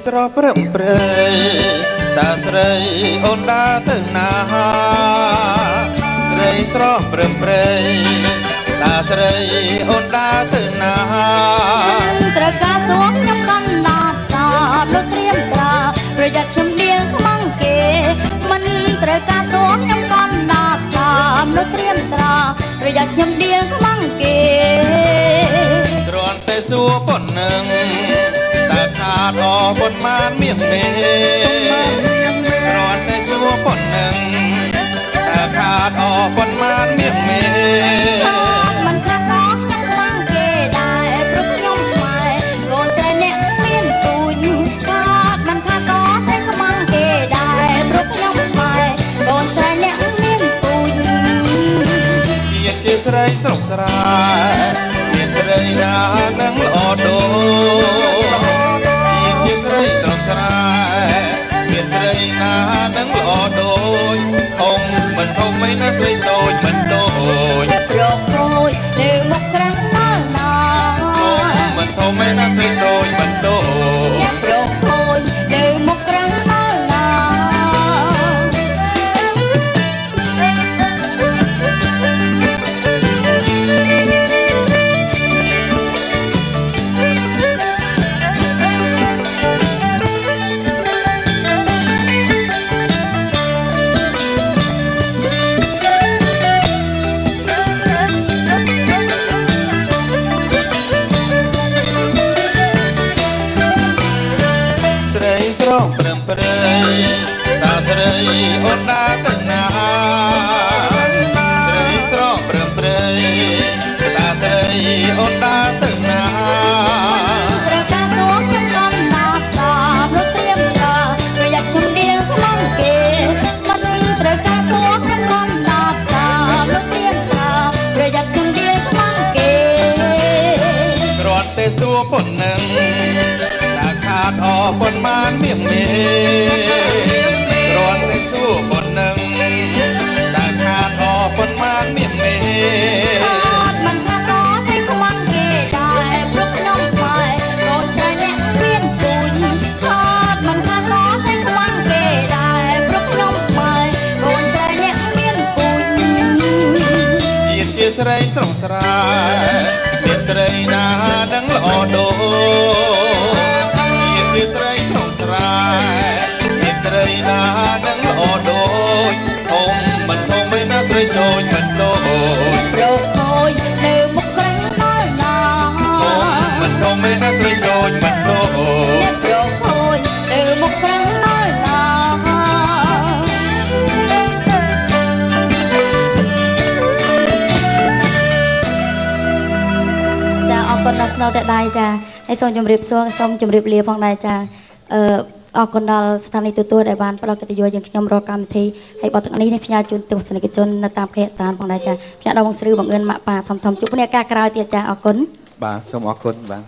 ស្រស់ព្រឹមព្រៃតាស្រីអូនដើរទៅណាស្រីស្រស់ព្រឹមព្រៃតាស្រីអូនដើរទៅណាត្រូវការសួងខ្ញុំកណ្ដាលសោតលោកត្រៀមត្រាប្រយ័ត្នជំនៀងខ្មាំងគេមិនត្រូវការសួងខ្ញុំកណ្ដាលសោតលោកត្រៀមត្រាប្រយ័ត្នជំនៀងខ្មាំងគេគ្រាន់តែសួរប៉ុណ្ណឹងតែខាតអប៉ុន្មានមាសមេគ្រាន់តែសួរប៉ុណ្ណឹងតែខាតអប៉ុន្មានមាសមេមិនខាតអខ្ញុំខ្មាំងគេដែរព្រោះខ្ញុំម៉ែកូនស្រីអ្នកមានទូចខាតមិនខាតអស្រីខ្មាំងគេដែរព្រោះខ្ញុំម៉ែកូនស្រីអ្នកមានទូចជាតិជាស្រីស្រុកស្រែមានស្រីណានឹងល្អដូរជាស្រីស្រុកស្រែមានស្រីណានឹងល្អដូចធំមិនធំមិនណាស្រីតូចមិនតូចរកខូចនៅមុខក្រាំងដល់ណាមិនធំមិនណាស្រីតូចមិនតូចរកខូចនៅមុខក្រាំងដល់ណាព្រឹមព្រៃតាស្រីអូនដើរទៅណាស្រីស្រស់ព្រឹមព្រៃតាស្រីអូនដើរទៅណាត្រូវការសួងខ្ញុំកណ្ដាលសោតលោកត្រៀមត្រាប្រយ័ត្នជំនៀងខ្មាំងគេមិនត្រូវការសួងខ្ញុំកណ្ដាលសោតលោកត្រៀមត្រាប្រយ័ត្នជំនៀងខ្មាំងគេគ្រាន់តែសួរប៉ុណ្ណឹងខាតអប៉ុន្មានមាសមេគ្រាន់តែសួរប៉ុណ្ណឹងតែខាតអប៉ុន្មានមាសមេខាតមិនខាតអស្រីខ្មាំងគេដែរព្រោះខ្ញុំម៉ែកូនស្រីអ្នកមានទូចខាតមិនខាតអស្រីខ្មាំងគេដែរព្រោះខ្ញុំម៉ែកូនស្រីអ្នកមានទូចជាតិជាស្រីស្រុងស្រែមានស្រីណាដឹងល្អដូរជាស្រីស្រុងស្រែមានស្រីណានឹងល្អដូចធំមិនធំមិនណាស្រីតូចមិនតូចរកខូចនៅមុខក្រាំងដល់ណាមិនធំមិនណាស្រីតូចមិនតូចរកខូចនៅមុខក្រាំងដល់ណាចាអរគុណដល់ស្នូតែដៃចាហើយសូមជម្រាបសួរសូមជម្រាបលាផងដែរចាអរគុណដល់ស្ថានីយ៍ទូទួលដែលបានផ្ដល់កិត្តិយសយើងខ្ញុំរកកម្មវិធីហើយបទទាំងនេះផ្ញើជូនទស្សនិកជននៅតាមខេត្តតានផងដែរចាផ្ញើដល់បងស្រីបងអឿនម៉ាក់ប៉ាធំជួបគ្នាឱកាសក្រោយទៀតចាអរគុណបាទសូមអរគុណបាទ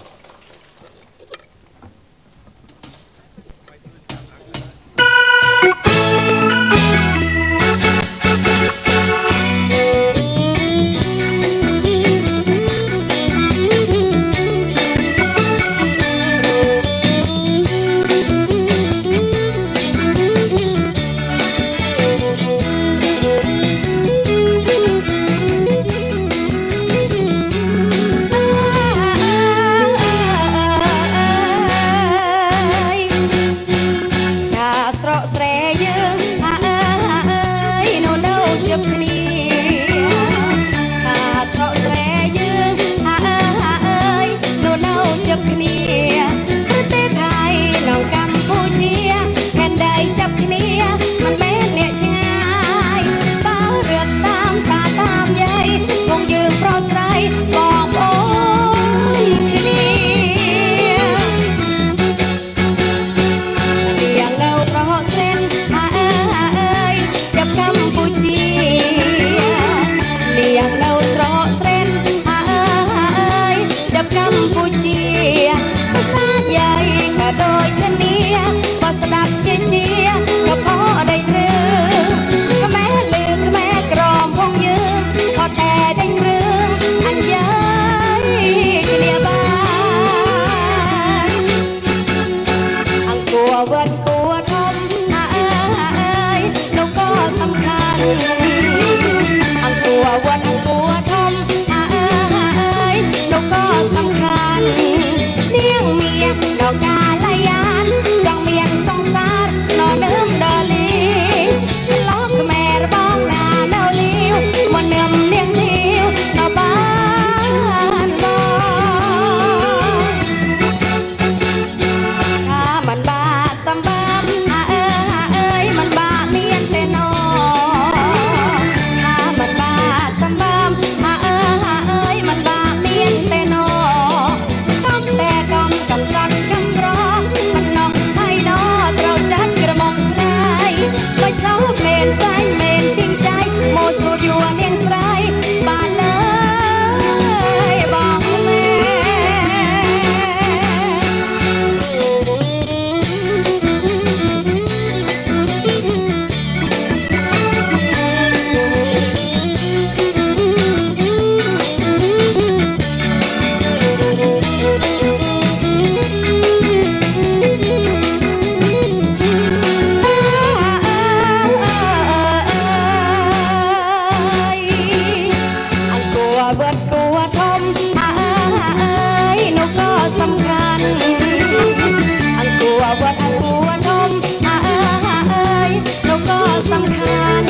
អង្គួវត្តអង្គួនំអើយនោះក៏សំខាន់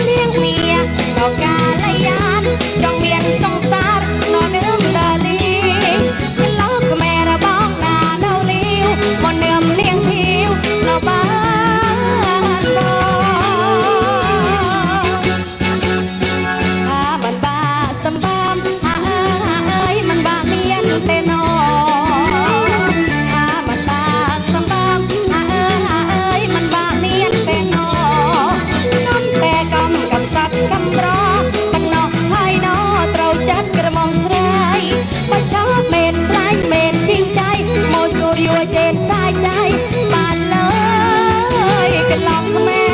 នាងមាដល់កាលយានចង់មានសង្សារននឿមដាលីលោកខ្មែររបស់ណានៅលាវមកនឿមនាងធីវនៅបានបងមិនបាសម្បំអើយមិនបាមានទេណមិនបាសម្បំអើយមិនបាមានទេណកំតែកំសត់កំរប៉ុណ្ណោះហើយណត្រូវចិត្តក្រមុំស្រីបើចប់មេនស្លាញ់មេនជីងចៃមកសូរយចេនសាយចៃបានលើយកន្លងខ្មែរ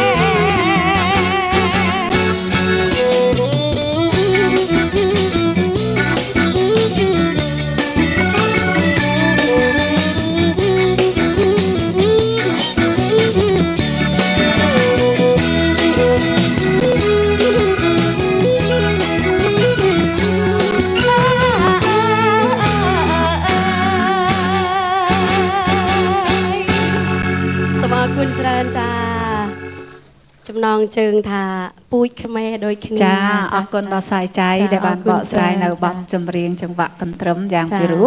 គុណច្រើនចាចំណងជើងថាពូជខ្មែរដូចគ្នាចាអរគុណដល់សាយចៃដែលបានបកស្រាយនៅបទចម្រៀងចង្វាក់កន្ទ្រឹមយ៉ាងពិរោះ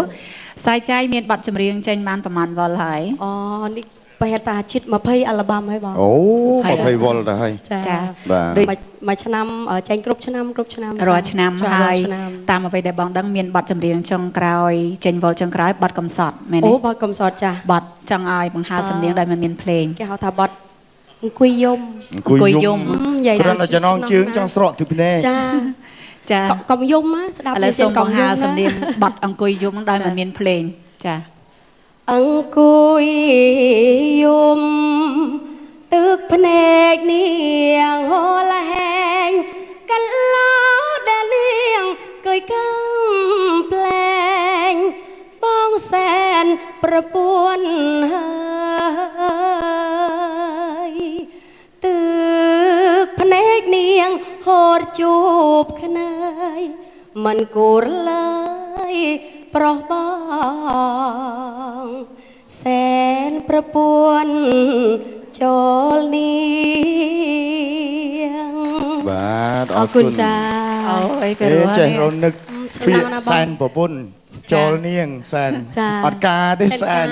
សាយចៃមានបទចម្រៀងចេញបានប្រមាណវល់ហើយអូនេះបែរតាជិត20អាល់បាំហើយបងអូ20វល់ទៅហើយចាបាទមួយឆ្នាំចេញគ្រប់ឆ្នាំរាល់ឆ្នាំហើយតាមអ្វីដែលបងដឹងមានបទចម្រៀងចុងក្រោយចេញវល់ចុងក្រោយបទកំសត់មែនទេអូបទកំសត់ចាបទចង់ឲ្យបង្ហើរសំនៀងដោយមិនមានភ្លេងគេហៅថាបទអង្គុយយំច្រើនតែចំណងជើងចង់ស្រកទឹកភ្នែកចាកុំយំស្ដាប់នេះសូមបង្ហើរសំនៀងបទអង្គុយយំដោយមិនមានភ្លេងចាអង្គុយយំទឹកភ្នែកនាងហូរហែងកន្លងដែលនាងកុយកំប្លែងបងសែនប្រពន្ធហើយទឹកភ្នែកនាងហូរជួបខ្នើយមិនគួរឡើយប្រុសបងសែនប្រពន្ធចូលនាងបាទអរគុណចាអូយពេលចេះរនឹកពាក្យសែនប្រពន្ធចូលនាងសែនអត់ការទេសែន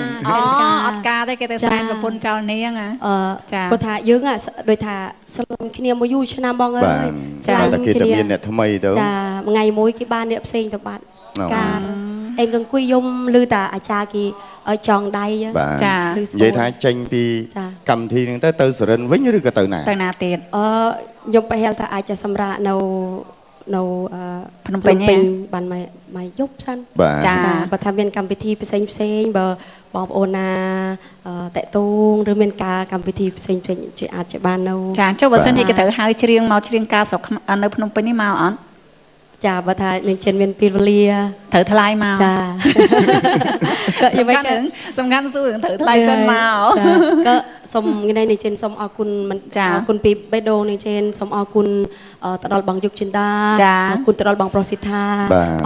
អត់ការទេគេទៅសែនប្រពន្ធចោលនាងចាព្រោះថាយើងដូចថាស្លងគ្នាមួយយូរឆ្នាំបងអើយស្លាញ់តែគេតែមានអ្នកថ្មីទៅចាថ្ងៃមួយគេបានអ្នកផ្សេងទៅបាត់ការអេងអង្គុយយំឮតាអាចារ្យគេឲ្យចងដៃចានិយាយថាចេញពីកម្មវិធីហ្នឹងទៅសុរិនវិញឬក៏ទៅណាទៀតខ្ញុំប្រហែលថាអាចจะសម្រាប់នៅភ្នំពេញបានមកយប់សិនចាបើថាមានកម្មវិធីផ្សេងបើបងប្អូនណាតេតូងឬមានការកម្មវិធីផ្សេងជាអាចจะបាននៅចាចុះបើសិនជាគេត្រូវហៅច្រៀងមកច្រៀងការស្រុកនៅភ្នំពេញនេះមកអត់ចាបើថានឹងចិនមានពេលវេលាត្រូវថ្លៃមកចាសំខាន់សួរត្រូវថ្លៃសិនមកក៏សូមថ្ងៃនេះចិនសូមអរគុណអរគុណពីបេដូងនេះចិនសូមអរគុណទៅដល់បងយុគចិនដាអរគុណទៅដល់បងប្រុសស៊ីថា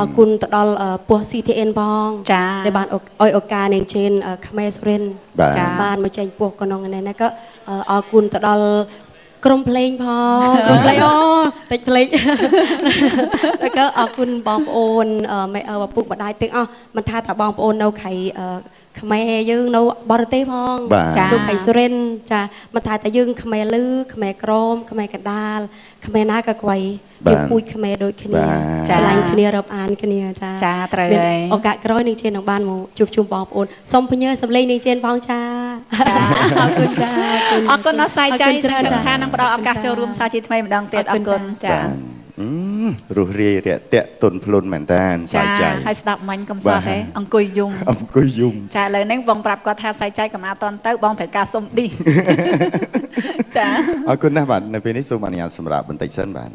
អរគុណទៅដល់ពោះ CTN ផងដែលបានឲ្យឱកាសនឹងចិនខ្មែរសុរិនបានមកចេញពោះក្នុងនេះណាក៏អរគុណទៅដល់ក្រុមភ្លេងផងក្រុមភ្លេងតិចភ្លេងแล้วก็អរគុណបងប្អូនម៉ែឪឪពុកម្ដាយទាំងអស់មិនថាតែបងប្អូននៅខៃខ្មែរយើងនៅបរទេសផងនៅខៃសុរិនចាមិនថាតែយើងខ្មែរលឺខ្មែរក្រមខ្មែរកណ្ដាលខ្មែរណាក៏ខ្វៃយើងពូជខ្មែរដូចគ្នាឆ្លាញ់គ្នារាប់អានគ្នាចាត្រូវហើយឱកាសក្រោយនឹងជិននឹងបានមកជួបជុំបងប្អូនសូមផ្ញើសម្លេងនឹងជិនផងចាអរគុណចាអរគុណដល់សាយចៃសង្ឃថានឹងផ្ដល់ឱកាសចូលរួមសាជាថ្មីម្ដងទៀតអរគុណចារស់រាយរាក់ទាក់ទុនភ្លុនមែនតាសាយចៃហើយស្ដាប់មាញ់កំសត់ទេអង្គុយយំចាឥឡូវនេះបងប្រាប់គាត់ថាសាយចៃកំអាតតទៅបងត្រូវការសុំឌីចាអរគុណណាស់បាទនៅពេលនេះសូមអនុញ្ញាតសម្រាប់បន្តិចសិនបាទ